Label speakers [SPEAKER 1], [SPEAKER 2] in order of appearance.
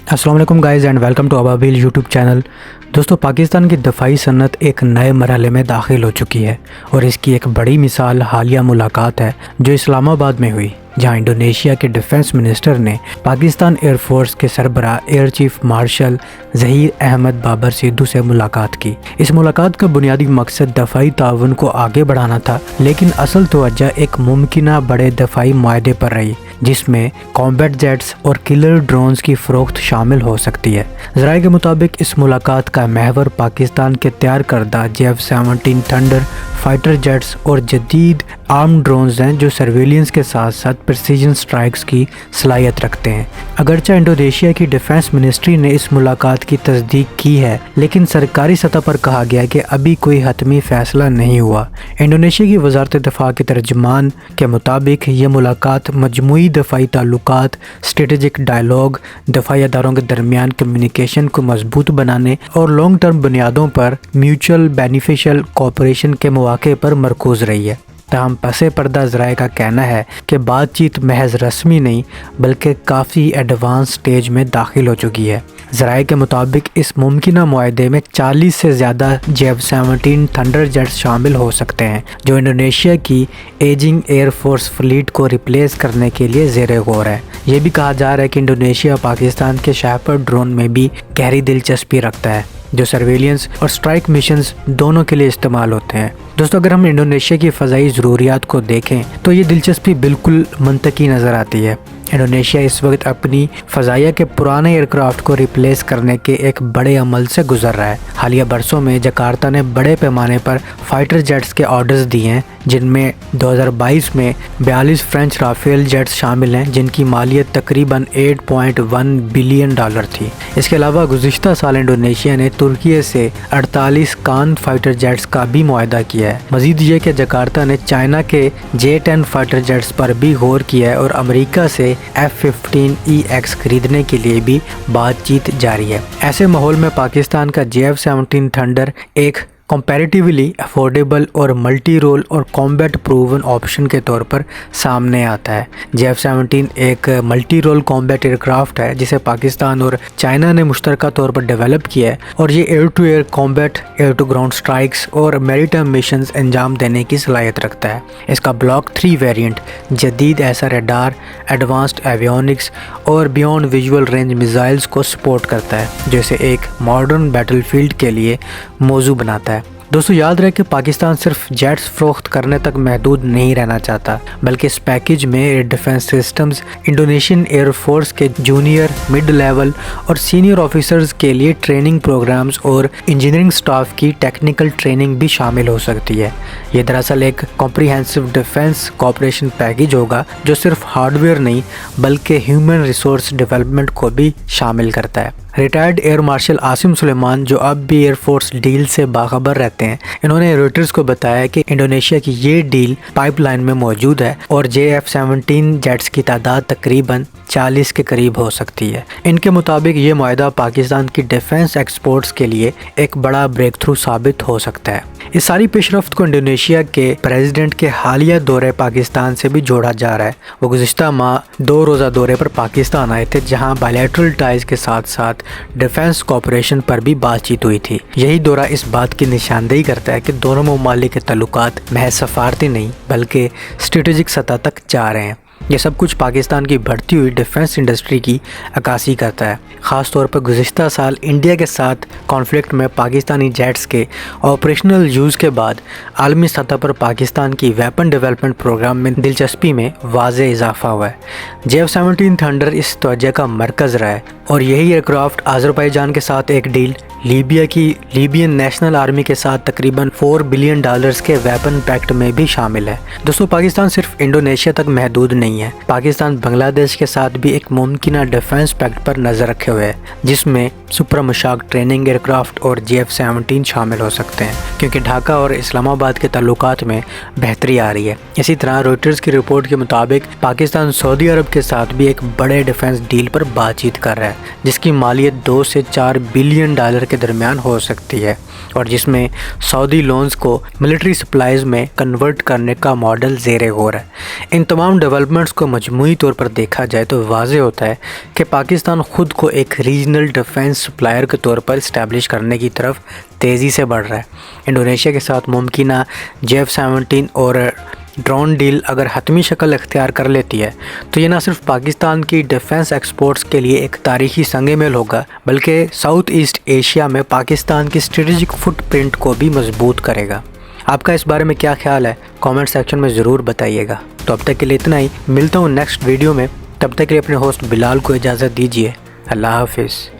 [SPEAKER 1] अस्सलाम वालेकुम guys and welcome to Ababeel YouTube channel. दोस्तों, पाकिस्तान की दफ़ाई सनत एक नए मरहले में दाखिल हो चुकी है और इसकी एक बड़ी मिसाल हालिया मुलाकात है जो इस्लामाबाद में हुई, जहां इंडोनेशिया के डिफेंस मिनिस्टर ने पाकिस्तान एयर फोर्स के सरबराह air chief marshal Zaheer Ahmed Babar Sidhu से मुलाकात की। इस मुलाकात का बुनियादी मकसद दफ़ाई ताउन को आगे बढ़ाना था, लेकिन असल तवज्जो एक मुमकिना बड़े दफ़ाई मुआहदे पर रही जिसमें कॉम्बैट जेट्स और किलर ड्रोन्स की फ़रोख्त शामिल हो सकती है। ज़राए के मुताबिक इस मुलाकात का महवर पाकिस्तान के तैयार करदा JF-17 थंडर फाइटर जेट्स और जदीद आर्म ड्रोन्स हैं जो सर्वेलियंस के साथ साथ प्रिसीजन स्ट्राइक्स की सलाहियत रखते हैं। अगरचे इंडोनेशिया की डिफेंस मिनिस्ट्री ने इस मुलाकात की तस्दीक की है, लेकिन सरकारी सतह पर कहा गया कि अभी कोई हतमी फैसला नहीं हुआ। इंडोनेशिया की वजारत दिफा के तर्जुमान के मुताबिक ये मुलाकात मजमूई दफ़ाई ताल्लुकात, स्ट्रेटेजिक डायलॉग, दफ़ाई अदारों के दरमियान कम्युनिकेशन को मजबूत बनाने और लॉन्ग टर्म बुनियादों पर म्यूचुअल बेनिफिशियल कोऑपरेशन के मौके पर मरकूज रही है। तमाम पसे पर्दा ज़राए का कहना है कि बातचीत महज रस्मी नहीं बल्कि काफ़ी एडवांस स्टेज में दाखिल हो चुकी है। ज़राए के मुताबिक इस मुमकिना मुआहदे में 40 से ज़्यादा JF-17 थंडर जेट्स शामिल हो सकते हैं जो इंडोनेशिया की एजिंग एयर फोर्स फ्लीट को रिप्लेस करने के लिए ज़ेरे गौर है। ये भी कहा जा रहा है कि इंडोनेशिया पाकिस्तान के शेपर्ड ड्रोन में भी गहरी दिलचस्पी रखता है जो सर्वेलियंस और स्ट्राइक मिशंस दोनों के लिए इस्तेमाल होते हैं। दोस्तों, अगर हम इंडोनेशिया की फ़ज़ाई ज़रूरियात को देखें तो ये दिलचस्पी बिल्कुल मंतकी नज़र आती है। इंडोनेशिया इस वक्त अपनी फ़ज़ाइया के पुराने एयरक्राफ्ट को रिप्लेस करने के एक बड़े अमल से गुजर रहा है। हालिया बरसों में जकार्ता ने बड़े पैमाने पर फाइटर जेट्स के ऑर्डर्स दिए हैं, जिनमें 2022 में 42 फ्रेंच राफेल जेट्स शामिल हैं जिनकी मालियत तकरीबन $8.1 बिलियन थी। इसके अलावा गुज़िश्ता साल इंडोनेशिया ने तुर्की से 48 कान फाइटर जेट्स का भी मुआहदा किया है। मजीद ये कि जकार्ता ने चाइना के J-10 फाइटर जेट्स पर भी गौर किया है और अमेरिका से F-15EX खरीदने के लिए भी बातचीत जारी है। ऐसे माहौल में पाकिस्तान का JF-17 थंडर एक कंपैरेटिवली अफोर्डेबल और मल्टी रोल और कॉम्बैट प्रूवन ऑप्शन के तौर पर सामने आता है। JF-17 एक मल्टी रोल कॉम्बैट एयरक्राफ्ट है जिसे पाकिस्तान और चाइना ने मुश्तरका तौर पर डेवलप किया है और ये air to air combat, air to ground strikes और मैरीटाइम मिशंस अंजाम देने की सलाहियत रखता है। इसका ब्लॉक 3 वेरिएंट जदीद ऐसा रडार, एडवांस्ड एवियोनिक्स और बियॉन्ड विजुअल रेंज मिसाइल्स को सपोर्ट करता है जो इसे एक मॉडर्न बैटलफील्ड के लिए मौजू बनाता है। दोस्तों, याद रहे कि पाकिस्तान सिर्फ जेट्स फ़रोख्त करने तक महदूद नहीं रहना चाहता, बल्कि इस पैकेज में air defence systems, Indonesian air force के जूनियर, मिड लेवल और सीनियर ऑफिसर्स के लिए ट्रेनिंग प्रोग्राम्स और इंजीनियरिंग स्टाफ की टेक्निकल ट्रेनिंग भी शामिल हो सकती है। ये दरअसल एक कॉम्प्रिहेंसिव डिफेंस कोऑपरेशन पैकेज होगा जो सिर्फ हार्डवेयर नहीं बल्कि ह्यूमन रिसोर्स डेवलपमेंट को भी शामिल करता है। Retired air marshal Asim Suleman, जो अब भी एयर फोर्स डील से बाखबर रहते हैं, इन्होंने रॉयटर्स को बताया कि इंडोनेशिया की ये डील पाइपलाइन में मौजूद है और JF-17 जेट्स की तादाद तकरीबन 40 के करीब हो सकती है। इनके मुताबिक ये मुआहदा पाकिस्तान की डिफेंस एक्सपोर्ट्स के लिए एक बड़ा ब्रेक थ्रू साबित हो सकता है। इस सारी पेशरफ्त को इंडोनेशिया के प्रेसिडेंट के हालिया दौरे पाकिस्तान से भी जोड़ा जा रहा है। वो गुज़िश्ता माह 2 रोज़ा दौरे पर पाकिस्तान आए थे, जहां बायलैटरल टाइज के साथ साथ डिफेंस कोऑपरेशन पर भी बातचीत हुई थी। यही दौरा इस बात की निशानदेही करता है कि दोनों ममालिक के ताल्लुकात महज सफारती नहीं बल्कि स्ट्रेटेजिक सतह तक जा रहे हैं। ये सब कुछ पाकिस्तान की बढ़ती हुई डिफेंस इंडस्ट्री की अक्कासी करता है। ख़ास तौर पर गुज़िश्ता साल इंडिया के साथ कॉन्फ्लिक्ट में पाकिस्तानी जेट्स के ऑपरेशनल यूज़ के बाद आलमी सतह पर पाकिस्तान की वेपन डेवलपमेंट प्रोग्राम में दिलचस्पी में वाज़े इजाफा हुआ है। JF-17 थंडर इस तवज्जो का मरकज़ रहा है और यही एयरक्राफ्ट अज़रबैजान के साथ एक डील, लीबिया की लीबियन नेशनल आर्मी के साथ तकरीबन $4 बिलियन के वेपन पैक्ट में भी शामिल है। दोस्तों, पाकिस्तान सिर्फ इंडोनेशिया तक महदूद नहीं है। पाकिस्तान बांग्लादेश के साथ भी एक मुमकिना डिफेंस पैक्ट पर नज़र रखे हुए है जिसमें सुपर मशाक ट्रेनिंग एयरक्राफ्ट और JF-17 शामिल हो सकते हैं, क्योंकि ढाका और इस्लामाबाद के ताल्लुकात में बेहतरी आ रही है। इसी तरह रॉयटर्स की रिपोर्ट के मुताबिक पाकिस्तान सऊदी अरब के साथ भी एक बड़े डिफेंस डील पर बातचीत कर रहा है, जिसकी मालियत 2 से 4 बिलियन डॉलर के दरमियान हो सकती है और जिसमें सऊदी लोन्स को मिलिट्री सप्लाईज में कन्वर्ट करने का मॉडल ज़ेरे गौर है। इन तमाम डेवलपमेंट्स को मजमूई तौर पर देखा जाए तो वाज़ेह होता है कि पाकिस्तान ख़ुद को एक रीजनल डिफेंस सप्लायर के तौर पर इस्टेब्लिश करने की तरफ तेज़ी से बढ़ रहा है। इंडोनेशिया के साथ मुमकिन JF-17 और ड्रोन डील अगर हतमी शक्ल इख्तियार कर लेती है तो ये न सिर्फ पाकिस्तान की डिफेंस एक्सपोर्ट्स के लिए एक तारीखी संग मेल होगा, बल्कि साउथ ईस्ट एशिया में पाकिस्तान की स्ट्रेटजिक फुटप्रिंट को भी मजबूत करेगा। आपका इस बारे में क्या ख्याल है, कमेंट सेक्शन में ज़रूर बताइएगा। तो अब तक के लिए इतना ही, मिलता हूँ नेक्स्ट वीडियो में। तब तक के लिए अपने होस्ट बिलाल को इजाज़त दीजिए। अल्लाह हाफिज़।